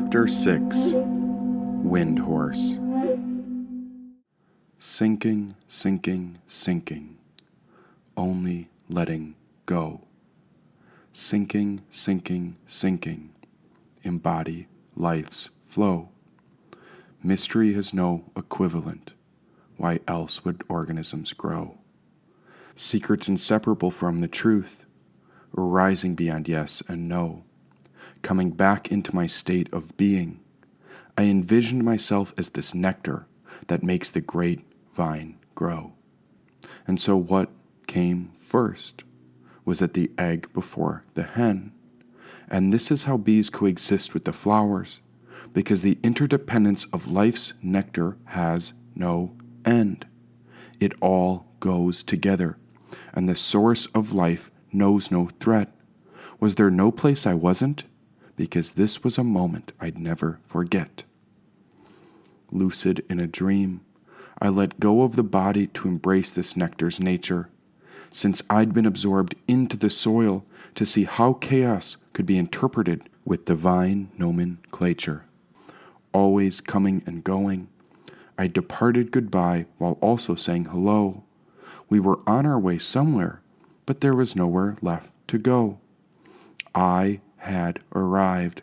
Chapter 6 Windhorse. Sinking, sinking, sinking, only letting go. Sinking, sinking, sinking, embody life's flow. Mystery has no equivalent. Why else would organisms grow? Secrets inseparable from the truth, arising beyond yes and no. Coming back into my state of being, I envisioned myself as this nectar that makes the great vine grow. And so what came first? Was it the egg before the hen? And this is how bees coexist with the flowers, because the interdependence of life's nectar has no end. It all goes together, and the source of life knows no threat. Was there no place I wasn't? Because this was a moment I'd never forget. Lucid in a dream, I let go of the body to embrace this nectar's nature, since I'd been absorbed into the soil to see how chaos could be interpreted with divine nomenclature. Always coming and going, I departed goodbye while also saying hello. We were on our way somewhere, but there was nowhere left to go. I had arrived.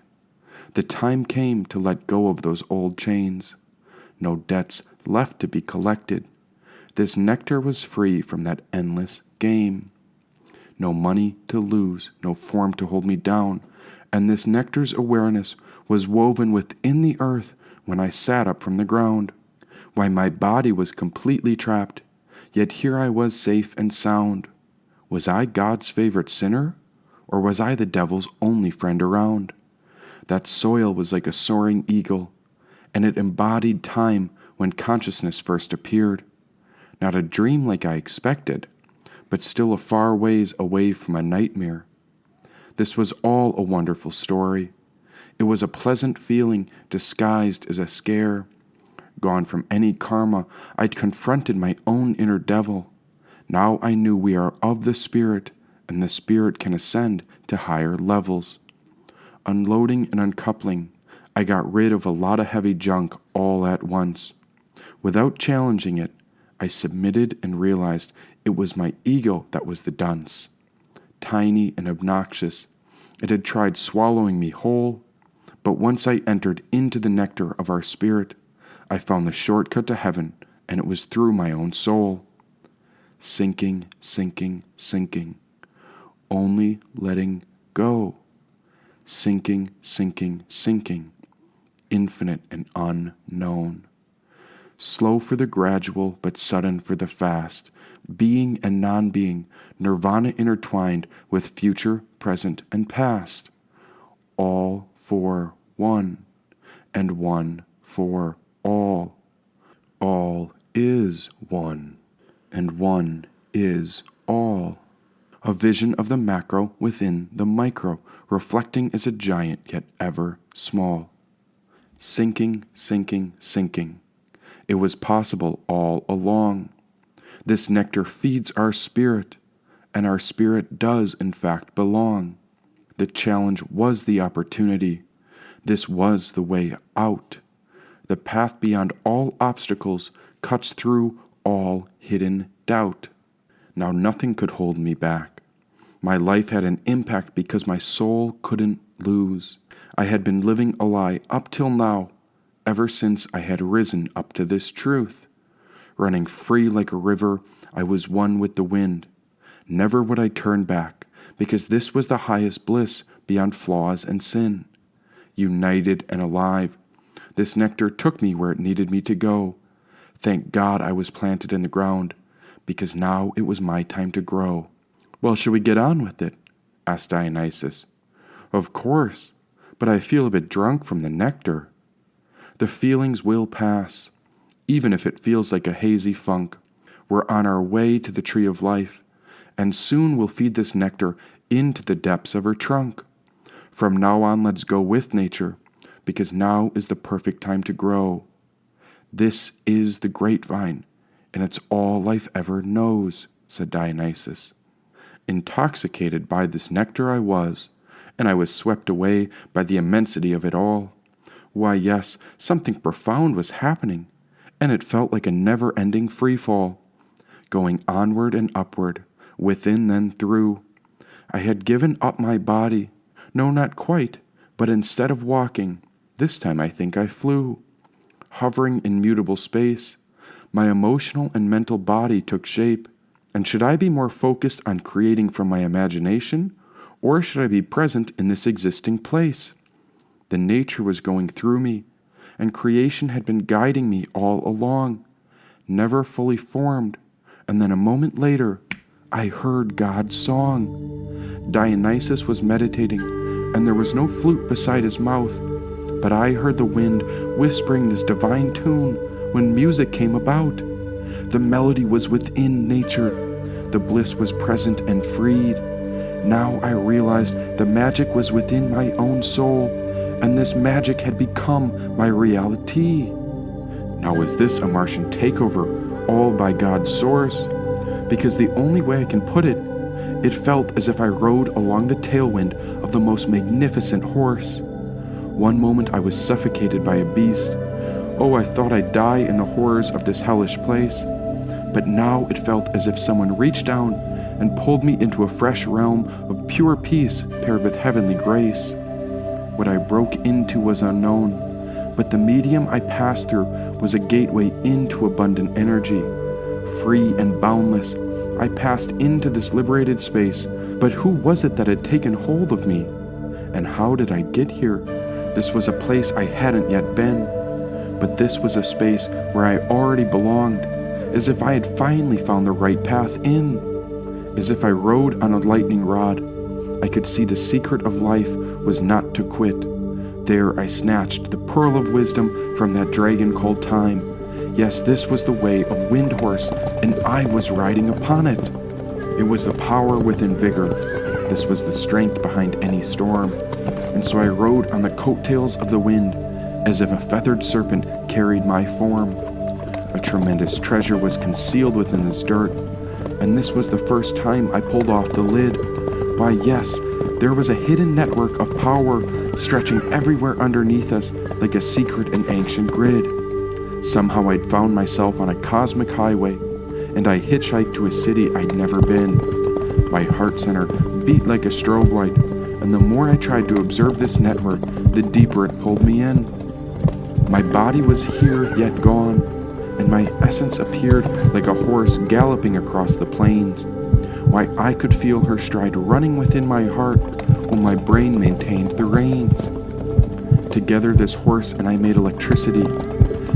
The time came to let go of those old chains. No debts left to be collected. This nectar was free from that endless game. No money to lose, no form to hold me down, and this nectar's awareness was woven within the earth when I sat up from the ground. Why, my body was completely trapped, yet here I was safe and sound. Was I God's favorite sinner? Or was I the devil's only friend around? That soil was like a soaring eagle, and it embodied time when consciousness first appeared. Not a dream like I expected, but still a far ways away from a nightmare. This was all a wonderful story. It was a pleasant feeling disguised as a scare. Gone from any karma, I'd confronted my own inner devil. Now I knew we are of the Spirit, and the Spirit can ascend to higher levels. Unloading and uncoupling, I got rid of a lot of heavy junk all at once. Without challenging it, I submitted and realized it was my ego that was the dunce. Tiny and obnoxious, it had tried swallowing me whole, but once I entered into the nectar of our spirit, I found the shortcut to heaven, and it was through my own soul. Sinking, sinking, sinking, only letting go. Sinking, sinking, sinking, infinite and unknown. Slow for the gradual, but sudden for the fast. Being and non-being, nirvana intertwined with future, present, and past. All for one, and one for all. All is one, and one is all. A vision of the macro within the micro, reflecting as a giant yet ever small. Sinking, sinking, sinking. It was possible all along. This nectar feeds our spirit, and our spirit does in fact belong. The challenge was the opportunity. This was the way out. The path beyond all obstacles cuts through all hidden doubt. Now nothing could hold me back. My life had an impact because my soul couldn't lose. I had been living a lie up till now, ever since I had risen up to this truth. Running free like a river, I was one with the wind. Never would I turn back, because this was the highest bliss beyond flaws and sin. United and alive, this nectar took me where it needed me to go. Thank God I was planted in the ground, because now it was my time to grow. Well, shall we get on with it? Asked Dionysus. Of course, but I feel a bit drunk from the nectar. The feelings will pass, even if it feels like a hazy funk. We're on our way to the tree of life, and soon we'll feed this nectar into the depths of her trunk. From now on, let's go with nature, because now is the perfect time to grow. This is the grapevine, and it's all life ever knows, said Dionysus. Intoxicated by this nectar I was, and I was swept away by the immensity of it all. Why, yes, something profound was happening, and it felt like a never-ending freefall, going onward and upward, within then through. I had given up my body. No, not quite, but instead of walking, this time I think I flew. Hovering in mutable space, my emotional and mental body took shape. And should I be more focused on creating from my imagination, or should I be present in this existing place? The nature was going through me, and creation had been guiding me all along, never fully formed. And then a moment later, I heard God's song. Dionysus was meditating, and there was no flute beside his mouth, but I heard the wind whispering this divine tune when music came about. The melody was within nature. The bliss was present and freed. Now I realized the magic was within my own soul, and this magic had become my reality. Now is this a Martian takeover, all by God's source? Because the only way I can put it, it felt as if I rode along the tailwind of the most magnificent horse. One moment I was suffocated by a beast. Oh, I thought I'd die in the horrors of this hellish place. But now it felt as if someone reached down and pulled me into a fresh realm of pure peace paired with heavenly grace. What I broke into was unknown, but the medium I passed through was a gateway into abundant energy. Free and boundless, I passed into this liberated space, but who was it that had taken hold of me? And how did I get here? This was a place I hadn't yet been, but this was a space where I already belonged, as if I had finally found the right path in. As if I rode on a lightning rod, I could see the secret of life was not to quit. There I snatched the pearl of wisdom from that dragon called time. Yes, this was the way of Windhorse, and I was riding upon it. It was the power within vigor. This was the strength behind any storm. And so I rode on the coattails of the wind, as if a feathered serpent carried my form. A tremendous treasure was concealed within this dirt, and this was the first time I pulled off the lid. Why, yes, there was a hidden network of power stretching everywhere underneath us like a secret and ancient grid. Somehow I'd found myself on a cosmic highway, and I hitchhiked to a city I'd never been. My heart center beat like a strobe light, and the more I tried to observe this network, the deeper it pulled me in. My body was here, yet gone, and my essence appeared like a horse galloping across the plains. Why, I could feel her stride running within my heart, while my brain maintained the reins. Together this horse and I made electricity.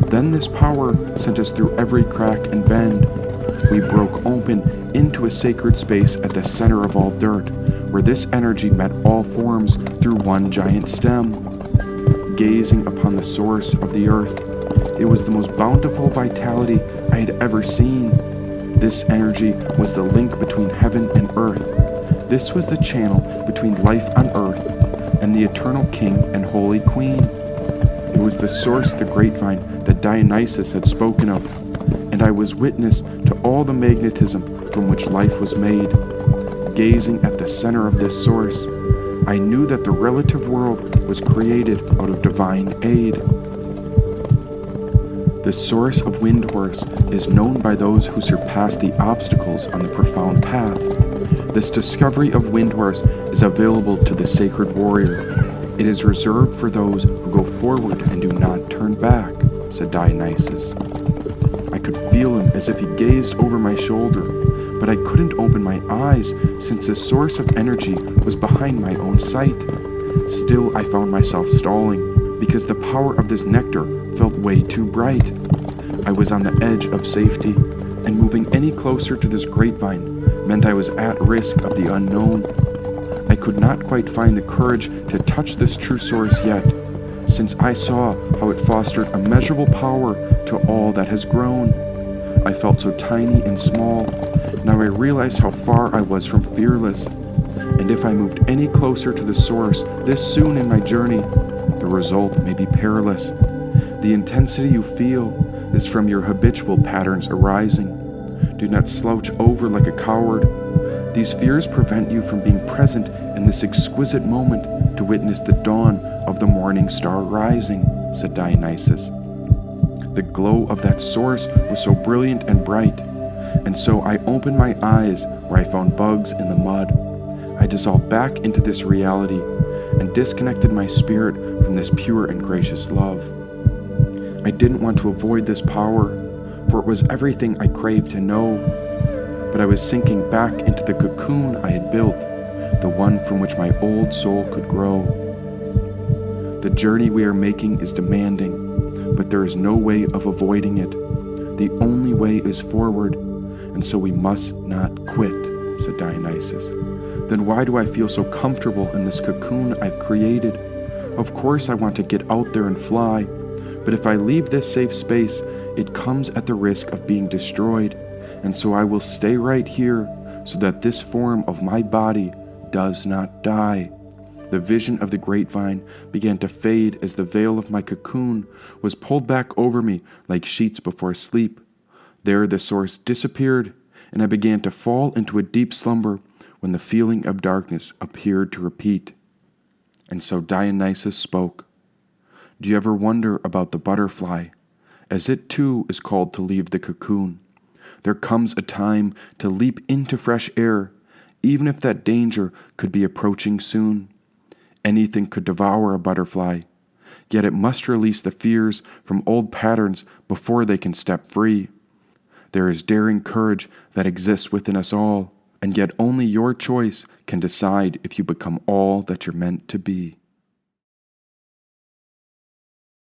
Then this power sent us through every crack and bend. We broke open into a sacred space at the center of all dirt, where this energy met all forms through one giant stem. Gazing upon the source of the earth, it was the most bountiful vitality I had ever seen. This energy was the link between heaven and earth. This was the channel between life on earth and the eternal king and holy queen. It was the source, the grapevine that Dionysus had spoken of, and I was witness to all the magnetism from which life was made. Gazing at the center of this source, I knew that the relative world was created out of divine aid. The source of Windhorse is known by those who surpass the obstacles on the profound path. This discovery of Windhorse is available to the sacred warrior. It is reserved for those who go forward and do not turn back, said Dionysus. I could feel him as if he gazed over my shoulder, but I couldn't open my eyes since the source of energy was behind my own sight. Still, I found myself stalling because the power of this nectar felt way too bright. I was on the edge of safety, and moving any closer to this grapevine meant I was at risk of the unknown. I could not quite find the courage to touch this true source yet, since I saw how it fostered immeasurable power to all that has grown. I felt so tiny and small. Now I realized how far I was from fearless, and if I moved any closer to the source this soon in my journey, the result may be perilous. The intensity you feel is from your habitual patterns arising. Do not slouch over like a coward. These fears prevent you from being present in this exquisite moment to witness the dawn of the morning star rising. said Dionysus. The glow of that source was so brilliant and bright, and so I opened my eyes where I found bugs in the mud. I dissolved back into this reality and disconnected my spirit from this pure and gracious love. I didn't want to avoid this power, for it was everything I craved to know, but I was sinking back into the cocoon I had built, the one from which my old soul could grow. The journey we are making is demanding, but there is no way of avoiding it. The only way is forward, and so we must not quit, said Dionysus. Then why do I feel so comfortable in this cocoon I've created? Of course I want to get out there and fly, but if I leave this safe space, it comes at the risk of being destroyed, and so I will stay right here so that this form of my body does not die. The vision of the grapevine began to fade as the veil of my cocoon was pulled back over me like sheets before sleep. There the source disappeared, and I began to fall into a deep slumber when the feeling of darkness appeared to repeat. And so Dionysus spoke. Do you ever wonder about the butterfly, as it too is called to leave the cocoon? There comes a time to leap into fresh air, even if that danger could be approaching soon. Anything could devour a butterfly, yet it must release the fears from old patterns before they can step free. There is daring courage that exists within us all, and yet only your choice can decide if you become all that you're meant to be.